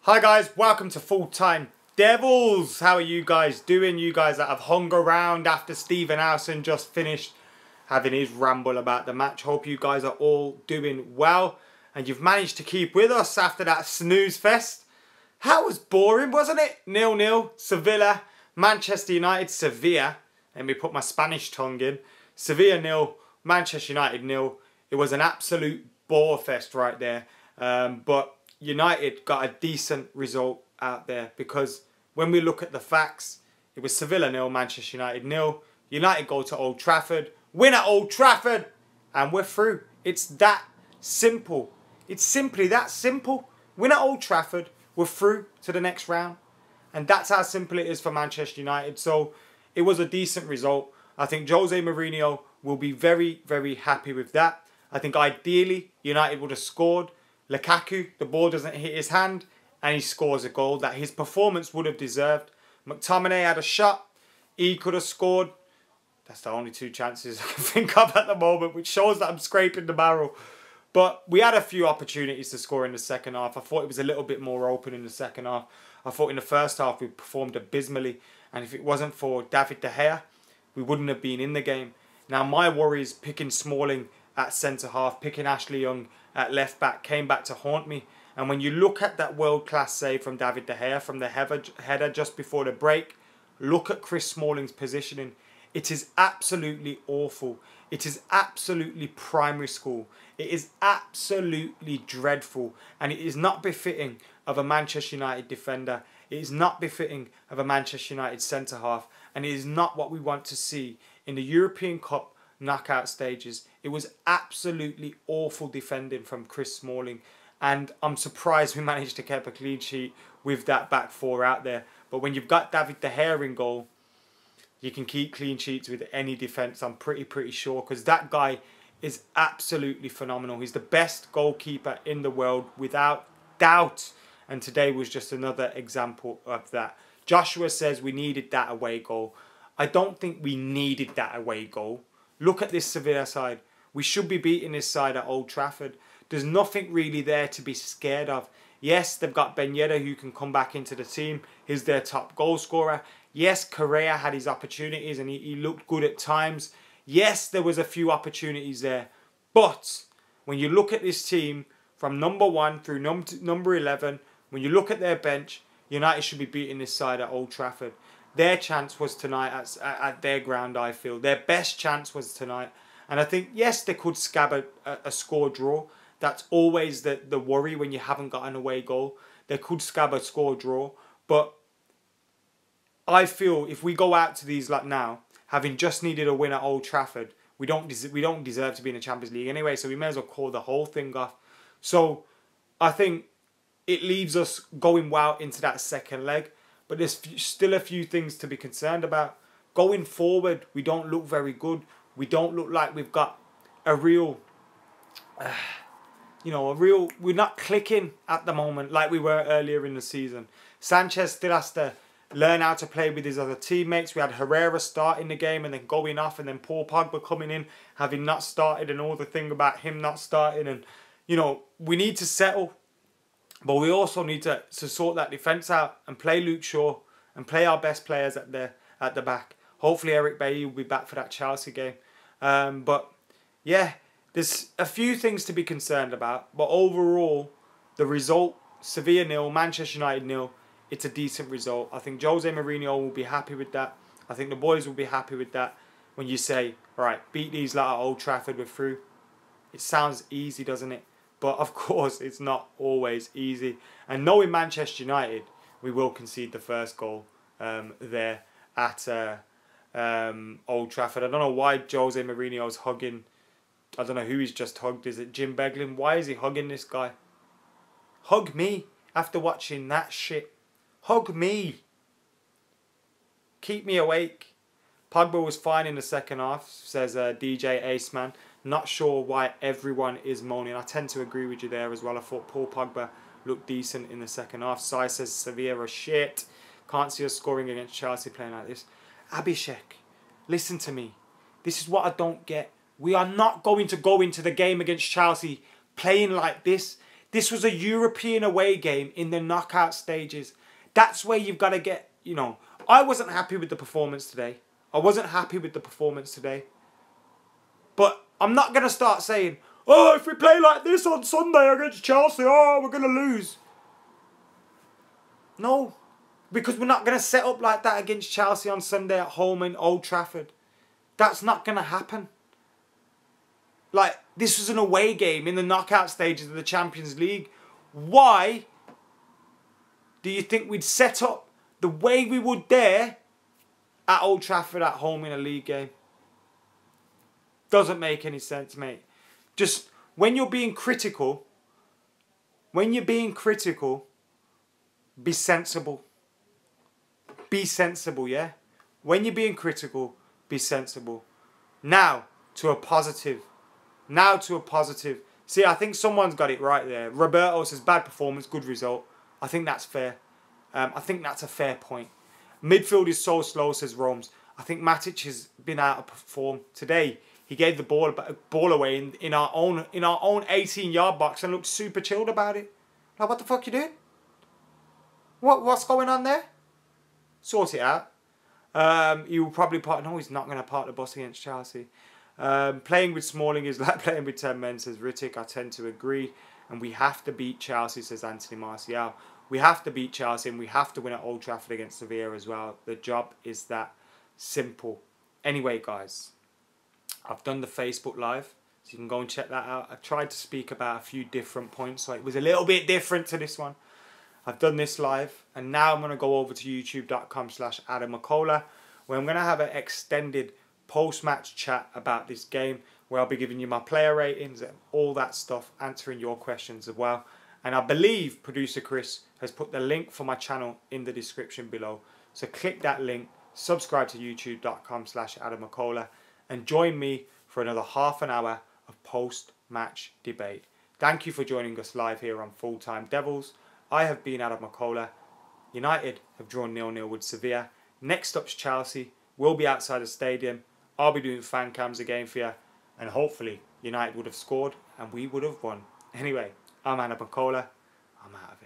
Hi guys, welcome to Full Time Devils. How are you guys doing? You guys that have hung around after Stephen Howson just finished having his ramble about the match. Hope you guys are all doing well and you've managed to keep with us after that snooze fest. That was boring, wasn't it? 0-0, Sevilla, Manchester United, Sevilla. Let me put my Spanish tongue in. Sevilla 0, Manchester United 0. It was an absolute bore fest right there. But United got a decent result out there because when we look at the facts, it was Sevilla 0, Manchester United 0. United go to Old Trafford, win at Old Trafford, and we're through. It's that simple. It's simply that simple. Win at Old Trafford, we're through to the next round. And that's how simple it is for Manchester United. So it was a decent result. I think Jose Mourinho will be very, very happy with that. I think ideally United would have scored. Lukaku, the ball doesn't hit his hand and he scores a goal that his performance would have deserved. McTominay had a shot. He could have scored. That's the only two chances I can think of at the moment, which shows that I'm scraping the barrel. But we had a few opportunities to score in the second half. I thought it was a little bit more open in the second half. I thought in the first half we performed abysmally. And if it wasn't for David De Gea, we wouldn't have been in the game. Now my worry is picking Smalling at centre-half, picking Ashley Young at left-back came back to haunt me. And when you look at that world-class save from David De Gea from the header just before the break, look at Chris Smalling's positioning. It is absolutely awful. It is absolutely primary school. It is absolutely dreadful. And it is not befitting of a Manchester United defender. It is not befitting of a Manchester United centre-half. And it is not what we want to see in the European Cup knockout stages. It was absolutely awful defending from Chris Smalling. And I'm surprised we managed to keep a clean sheet with that back four out there. But when you've got David De Gea in goal, you can keep clean sheets with any defence, I'm pretty sure. Because that guy is absolutely phenomenal. He's the best goalkeeper in the world, without doubt. And today was just another example of that. Joshua says we needed that away goal. I don't think we needed that away goal. Look at this Sevilla side. We should be beating this side at Old Trafford. There's nothing really there to be scared of. Yes, they've got Ben Yedder who can come back into the team. He's their top goal scorer. Yes, Correa had his opportunities and he looked good at times. Yes, there was a few opportunities there. But when you look at this team from number 1 through number 11, when you look at their bench, United should be beating this side at Old Trafford. Their chance was tonight at their ground, I feel. Their best chance was tonight. And I think, yes, they could scab a score draw. That's always the worry when you haven't got an away goal. They could scab a score draw. But I feel if we go out to these like now, having just needed a win at Old Trafford, we don't deserve to be in the Champions League anyway. So we may as well call the whole thing off. So I think it leaves us going well into that second leg. But there's still a few things to be concerned about. Going forward, we don't look very good. We don't look like we've got a real, we're not clicking at the moment like we were earlier in the season. Sanchez still has to learn how to play with his other teammates. We had Herrera starting the game and then going off, and then Paul Pogba coming in, having not started, and all the thing about him not starting. And, we need to settle. But we also need to sort that defence out and play Luke Shaw and play our best players at the back. Hopefully Eric Bailly will be back for that Chelsea game. But yeah, there's a few things to be concerned about. But overall, the result, Sevilla 0, Manchester United 0, it's a decent result. I think Jose Mourinho will be happy with that. I think the boys will be happy with that. When you say, all right, beat these lot at Old Trafford, we're through. It sounds easy, doesn't it? But of course, it's not always easy. And knowing Manchester United, we will concede the first goal there at Old Trafford. I don't know why Jose Mourinho's hugging. I don't know who he's just hugged. Is it Jim Beglin? Why is he hugging this guy? Hug me after watching that shit. Hug me. Keep me awake. Pogba was fine in the second half, says DJ Aceman. Not sure why everyone is moaning. I tend to agree with you there as well. I thought Paul Pogba looked decent in the second half. Sai says Sevilla are shit. Can't see us scoring against Chelsea playing like this. Abhishek, listen to me. This is what I don't get. We are not going to go into the game against Chelsea playing like this. This was a European away game in the knockout stages. That's where you've got to get, you know. I wasn't happy with the performance today. I wasn't happy with the performance today. But I'm not going to start saying, oh, if we play like this on Sunday against Chelsea, oh, we're going to lose. No. Because we're not going to set up like that against Chelsea on Sunday at home in Old Trafford. That's not going to happen. Like, this was an away game in the knockout stages of the Champions League. Why do you think we'd set up the way we would there at Old Trafford at home in a league game? Doesn't make any sense, mate. Just, when you're being critical, be sensible. Be sensible, yeah? When you're being critical, be sensible. Now, to a positive. See, I think someone's got it right there. Roberto says, bad performance, good result. I think that's fair. I think that's a fair point. Midfield is so slow, says Rome's. I think Matic has been out of form today. He gave the ball away in our own 18-yard box and looked super chilled about it. Like, what the fuck you doing? What's going on there? Sort it out. He will probably no, he's not going to park the bus against Chelsea. Playing with Smalling is like playing with 10 men, says Rittick. I tend to agree. And we have to beat Chelsea, says Anthony Martial. We have to beat Chelsea and we have to win at Old Trafford against Sevilla as well. The job is that simple. Anyway, guys, I've done the Facebook Live, so you can go and check that out. I tried to speak about a few different points, so it was a little bit different to this one. I've done this live, and now I'm going to go over to youtube.com/Adam McKola, where I'm going to have an extended post-match chat about this game, where I'll be giving you my player ratings and all that stuff, answering your questions as well. And I believe producer Chris has put the link for my channel in the description below. So click that link, subscribe to youtube.com/Adam McKola, and join me for another half an hour of post-match debate. Thank you for joining us live here on Full Time Devils. I have been Adam McKola. United have drawn 0-0 with Sevilla. Next up's Chelsea. We'll be outside the stadium. I'll be doing fan cams again for you. And hopefully United would have scored and we would have won. Anyway, I'm Adam McKola. I'm out of